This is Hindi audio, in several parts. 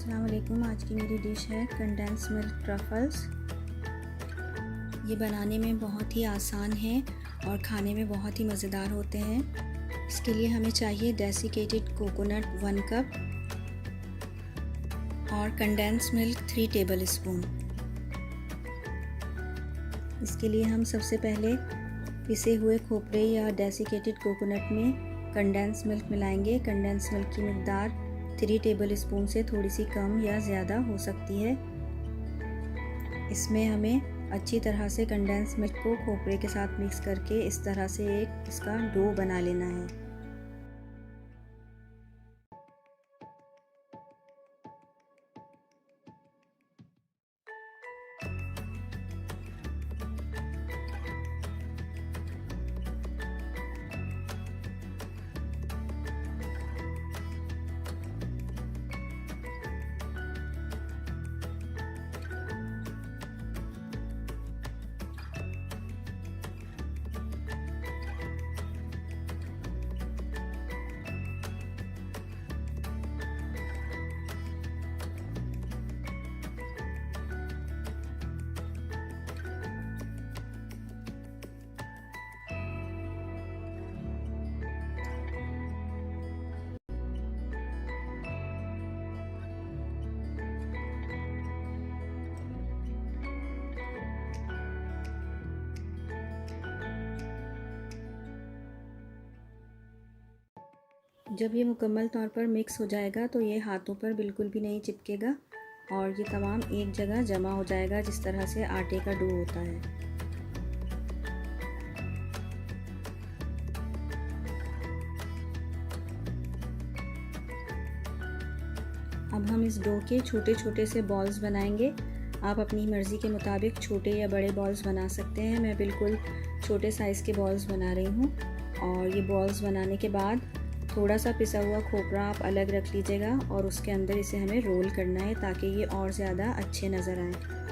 अस्सलाम वालेकुम। आज की मेरी डिश है कंडेंस मिल्क ट्रफ़ल्स। ये बनाने में बहुत ही आसान है और खाने में बहुत ही मज़ेदार होते हैं। इसके लिए हमें चाहिए डेसिकेटेड कोकोनट 1 कप और कंडेंस मिल्क 3 टेबल स्पून। इसके लिए हम सबसे पहले पिसे हुए खोपरे या डेसिकेटेड कोकोनट में कंडेंस मिल्क मिलाएंगे। कंडेंस मिल्क की मिक़दार 3 टेबल स्पून से थोड़ी सी कम या ज़्यादा हो सकती है। इसमें हमें अच्छी तरह से कंडेंस मिल्क को खोपरे के साथ मिक्स करके इस तरह से एक इसका डो बना लेना है। जब ये मुकम्मल तौर पर मिक्स हो जाएगा तो ये हाथों पर बिल्कुल भी नहीं चिपकेगा और ये तमाम एक जगह जमा हो जाएगा, जिस तरह से आटे का डो होता है। अब हम इस डो के छोटे छोटे से बॉल्स बनाएंगे। आप अपनी मर्ज़ी के मुताबिक छोटे या बड़े बॉल्स बना सकते हैं। मैं बिल्कुल छोटे साइज़ के बॉल्स बना रही हूँ। और ये बॉल्स बनाने के बाद थोड़ा सा पिसा हुआ खोपरा आप अलग रख लीजिएगा और उसके अंदर इसे हमें रोल करना है ताकि ये और ज़्यादा अच्छे नज़र आए।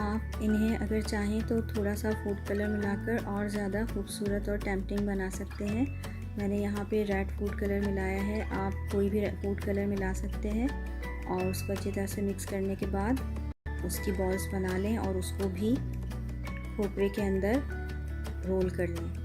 आप इन्हें अगर चाहें तो थोड़ा सा फूड कलर मिलाकर और ज़्यादा खूबसूरत और टेम्पटिंग बना सकते हैं। मैंने यहाँ पे रेड फूड कलर मिलाया है, आप कोई भी फूड कलर मिला सकते हैं। और उसको अच्छी तरह से मिक्स करने के बाद उसकी बॉल्स बना लें और उसको भी खोपरे के अंदर रोल कर लें।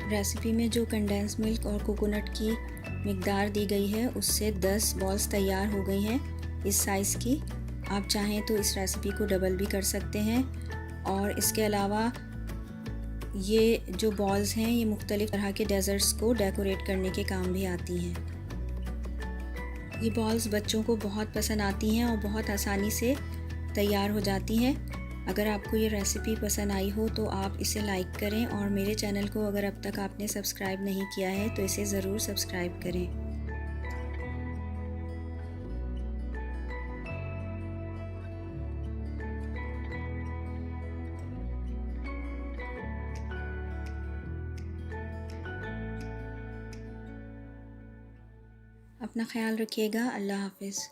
रेसिपी में जो कंडेंस मिल्क और कोकोनट की मिक़दार दी गई है उससे 10 बॉल्स तैयार हो गई हैं इस साइज़ की। आप चाहें तो इस रेसिपी को डबल भी कर सकते हैं। और इसके अलावा ये जो बॉल्स हैं ये मुख्तलिफ़ तरह के डेज़र्ट्स को डेकोरेट करने के काम भी आती हैं। ये बॉल्स बच्चों को बहुत पसंद आती हैं और बहुत आसानी से तैयार हो जाती हैं। अगर आपको ये रेसिपी पसंद आई हो तो आप इसे लाइक करें और मेरे चैनल को अगर अब तक आपने सब्सक्राइब नहीं किया है तो इसे ज़रूर सब्सक्राइब करें। अपना ख्याल रखिएगा। अल्लाह हाफ़िज़।